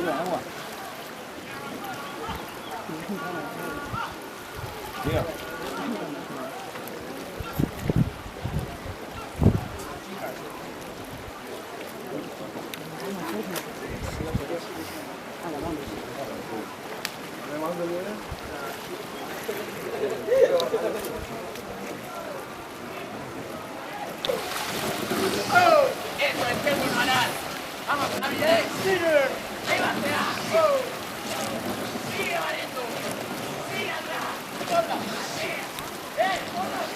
agua. Diga. Eso es que es banal. Vamos, Javi, ahí va, será. Sigue valiendo. Sigue atrás. Corta. Corta.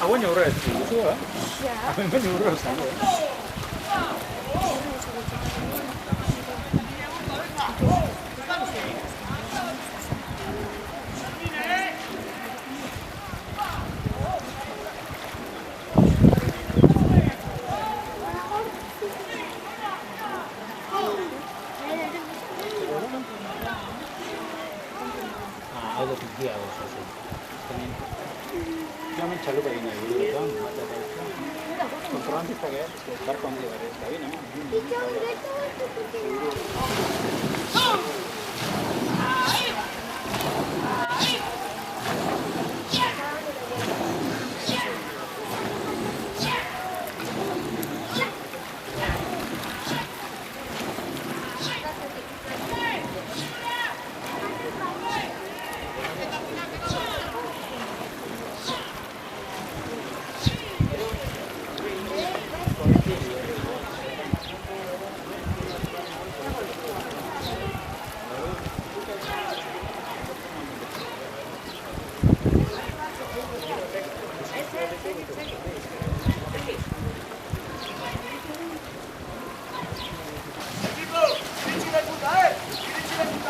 Agua nyuruh itu ya? Apa yang nyuruh sama? Ada tinggi ada sesuatu. Jangan चालू करेंगे ये काम संक्रांति तक है बार कौन दे रहे हैं ना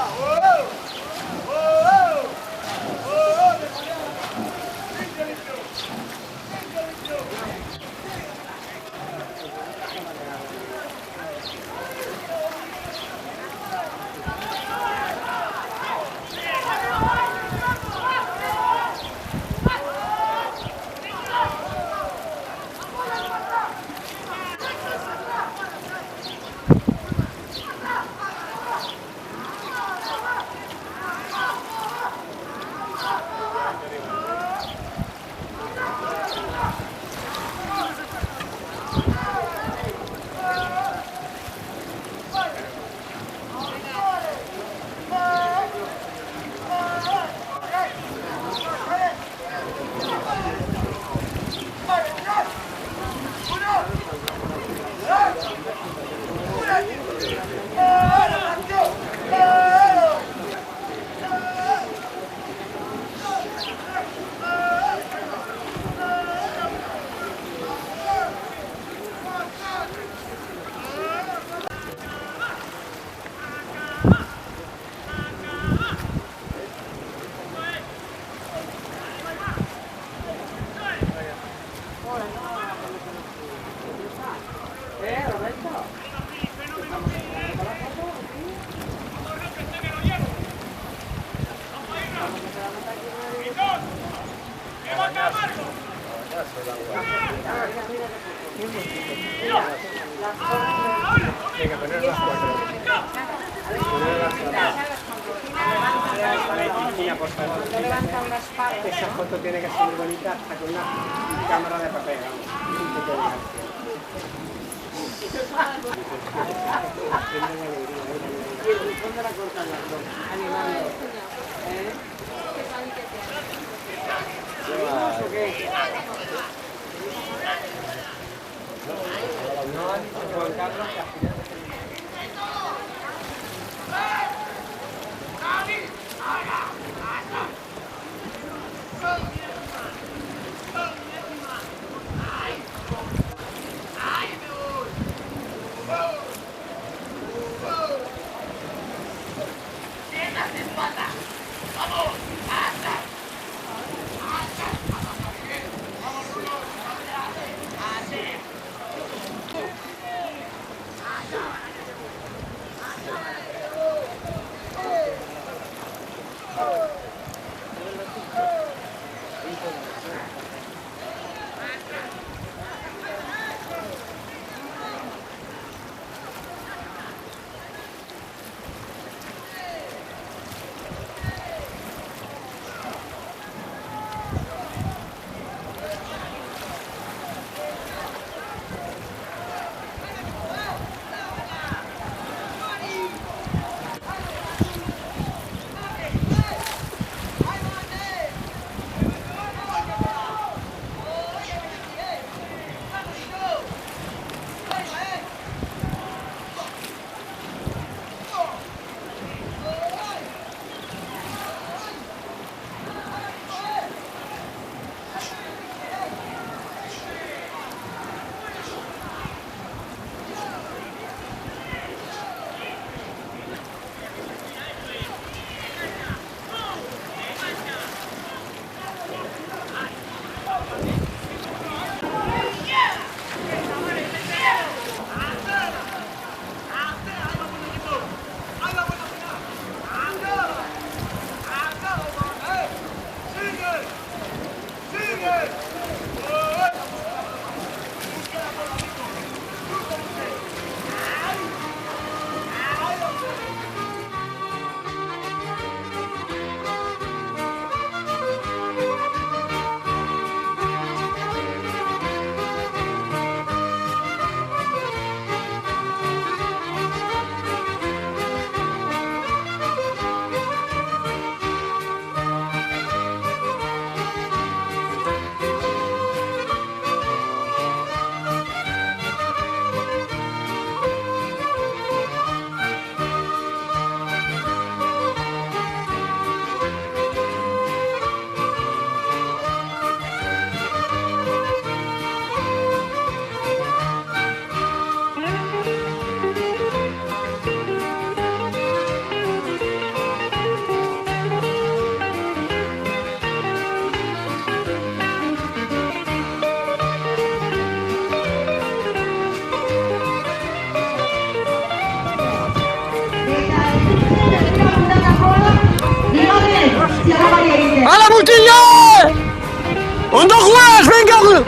¡Ahora! Venga, poner las 4. Levantan la espalda. Esa foto tiene que ser muy bonita hasta con una cámara de papel. ¿Dónde la cortan las dos? Animando. ¿O qué? Juan Carlos Castillo. ¡A la botella! ¡Undo juez! ¡Venga!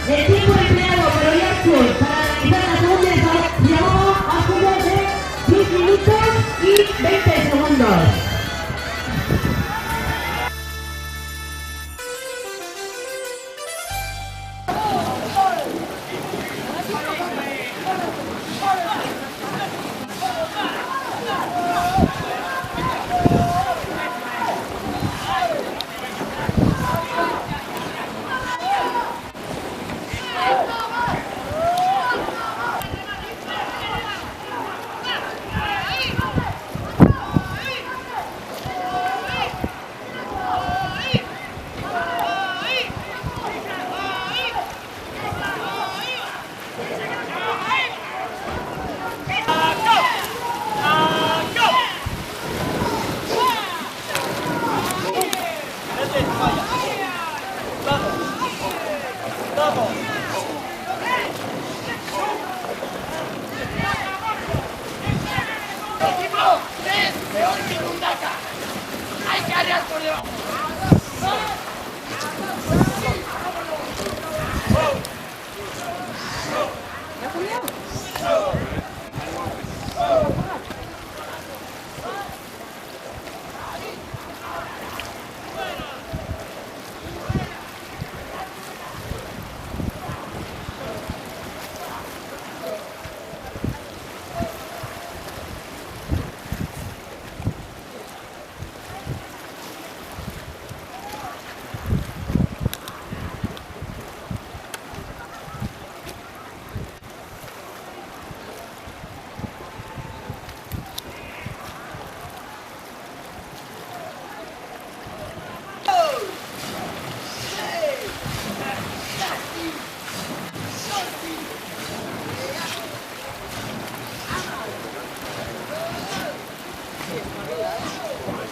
El tiempo empleado por Oyarzun para realizar la segunda etapa llegó a su de 10 minutos y 20 segundos.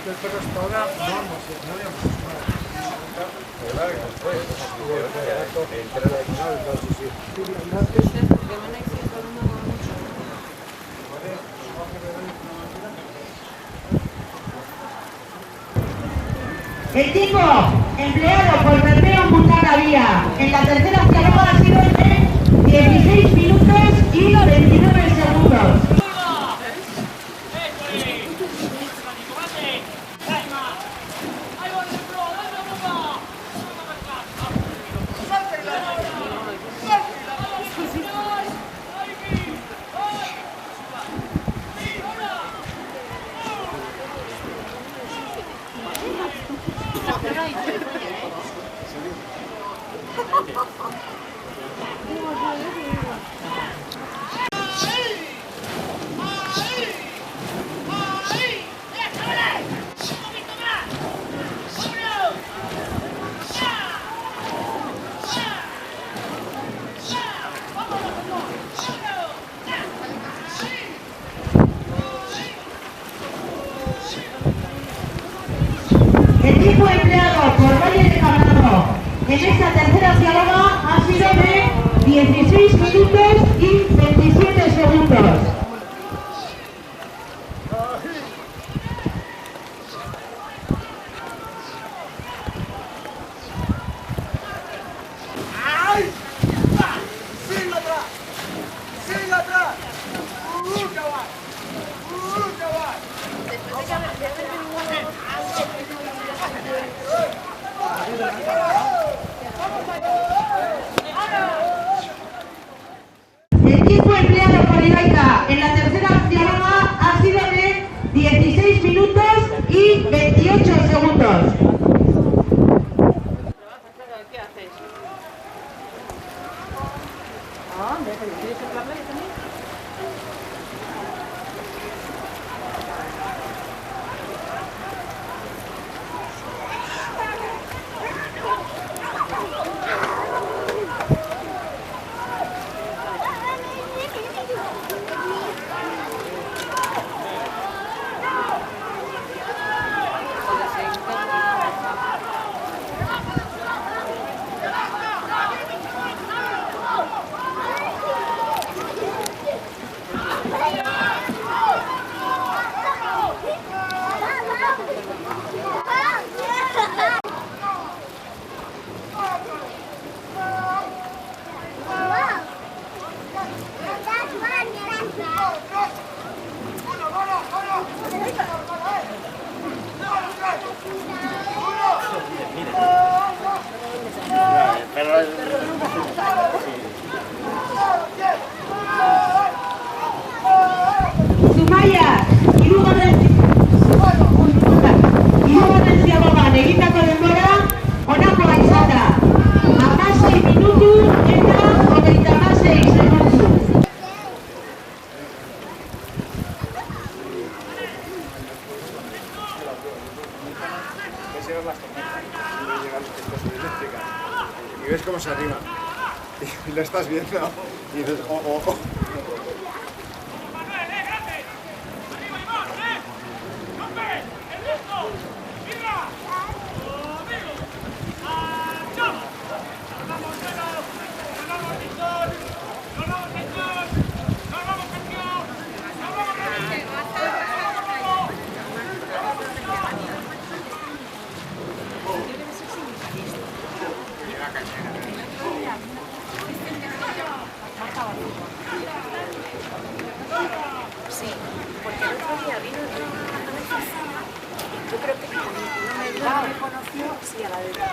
El perro está ahora, no El tiempo empleado por Bermeo en Punta Vía en la tercera escalada ha sido de 16 minutos y 29 segundos. El tiempo empleado por Valle de Cabrero en esta tercera diáloga ha sido de 16 minutos y 27 segundos. ¡Sigue atrás! ¡Sigue atrás! ¡Chaval! ¡Chaval! El tiempo empleado por Iraika en la tercera diáloga ha sido de 16 minutos y 28 segundos. ¿Qué haces? ¿Quieres soplarle también? Zumaia, hirugarren ziagogan egindako denbora honakoa izan da. 16 minutu eta 36 segundu. Y ves cómo se arrima. Y lo estás viendo. Y dices, oh, oh, oh. Sí, porque el otro día vino una persona, yo creo que no me reconoció, sí, a la derecha.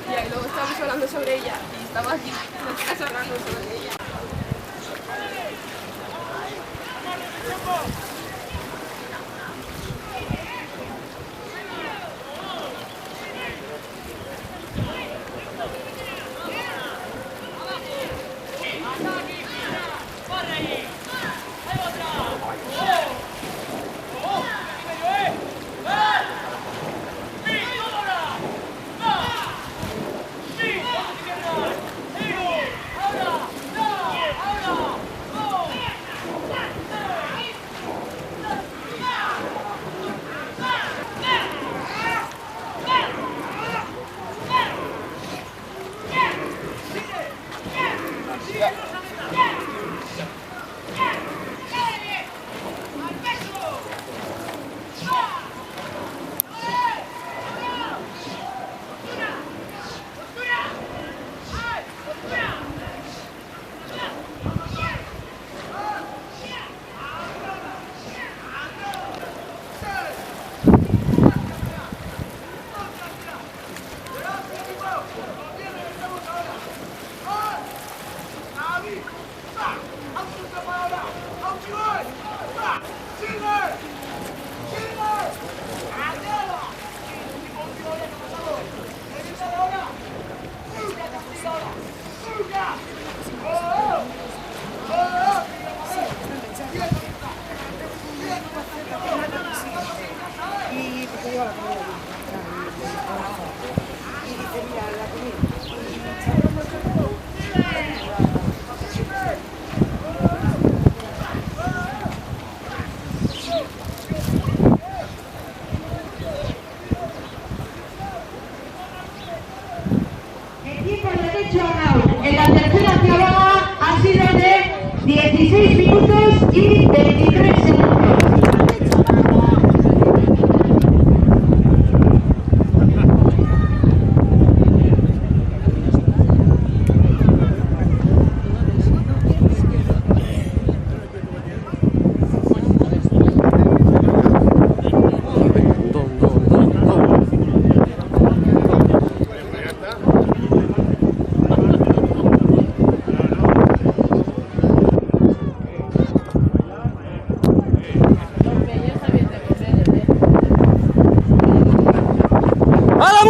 Y luego estábamos hablando sobre ella y estaba aquí, nos estás hablando sobre ella.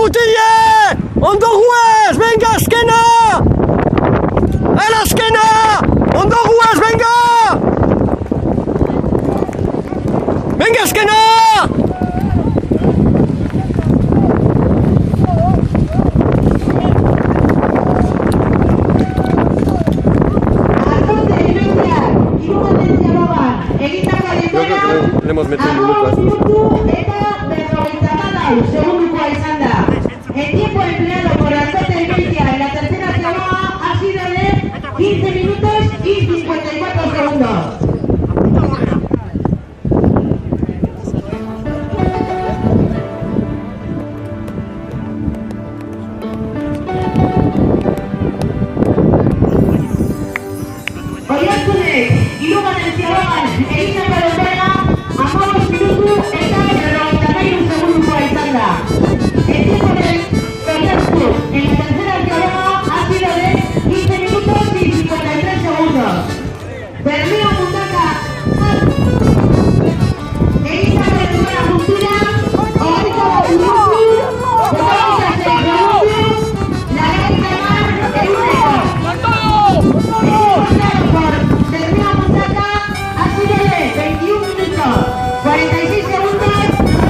mutile! Ondo guez! Venga, azkena! Azkena! Ondo guez, venga! Venga, azkena! Le hemos metido un minuto. El tiempo empleado por Arcote de Iberia en la tercera llamada ha sido de 15 minutos y 54 segundos. Oiartzunek, hirugarren ziabagan egiten bera, 15 minutu eta 53 segundukoa izan da. El tiempo de Oiartzun en la tercera ziabaga ha sido de 15 minutos y 53 segundos. Bermeo Mundaka egiten bera juntura, hogeita bat minutu, 26 segundu, laurogeita hamar eguneko. Termina Mundaka ha sido de 21 minutos, 46 segundos, 90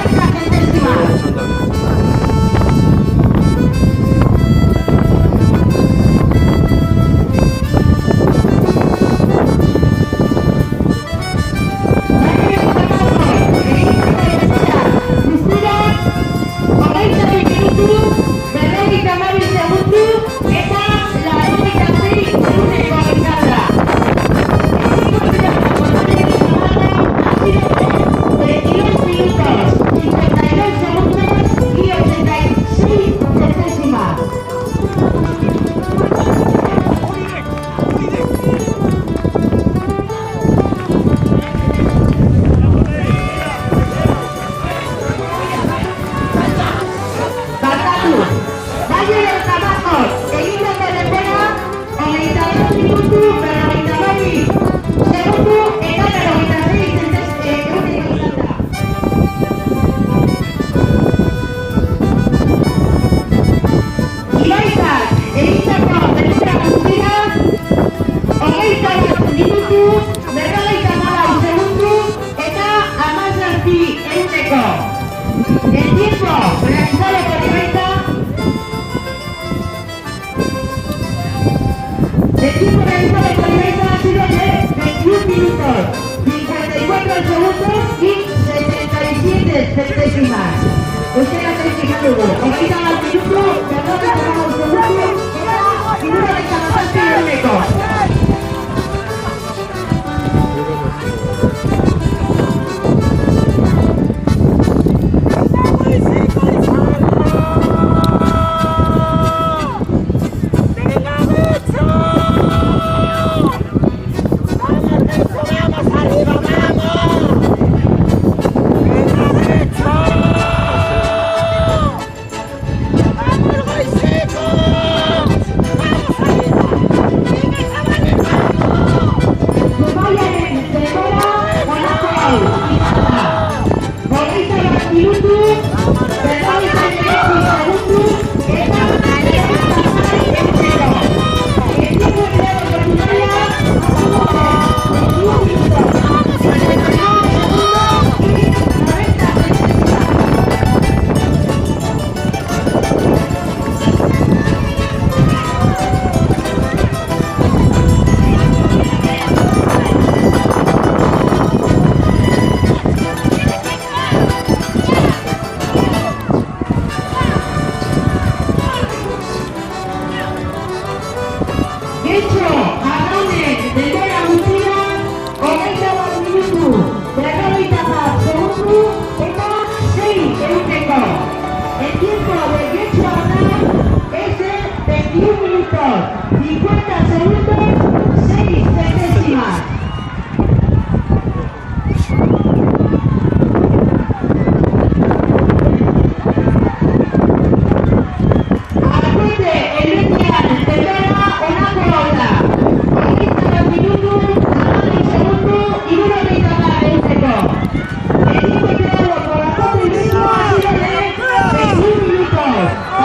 centésimas. El tiempo realizado por Iberia. El tiempo realizado por Iberia ha sido de 21 minutos, 54 segundos y 77 centésimas. Usted la está fijando. Ahorita al minuto, perdón, que tenemos segundo, figura de Canapasti y Olmeco. El tiempo de Getxo Arnau es de 21 minutos, 50 segundos, 6 centésimas. Arcote, el Iberia, Zerrera, honako gauza. Hogeita bat minutu, 40 segundu, 70 eguneko. El tiempo quedado por Arcote Iberia ha sido de 21 minutos.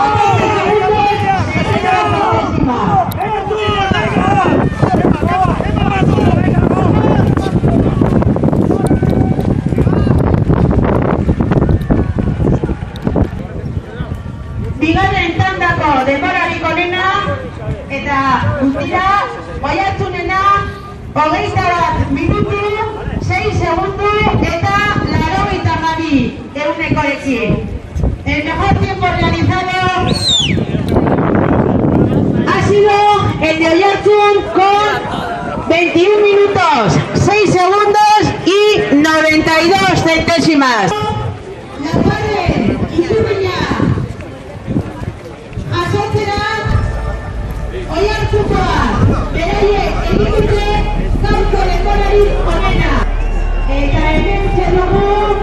denborarik onena, eta guztira, Oiartzunena, 21 minutu, 6 segundu eta 82 egunekorekin. El mejor tiempo realizado ha sido el de Oiartzun con 21 minutos, 6 segundos y 92 centésimas. La padre y su niña asoziera Oiartzukoa, beraiek egin dute gaurko denborari onena. Eta hemen dugu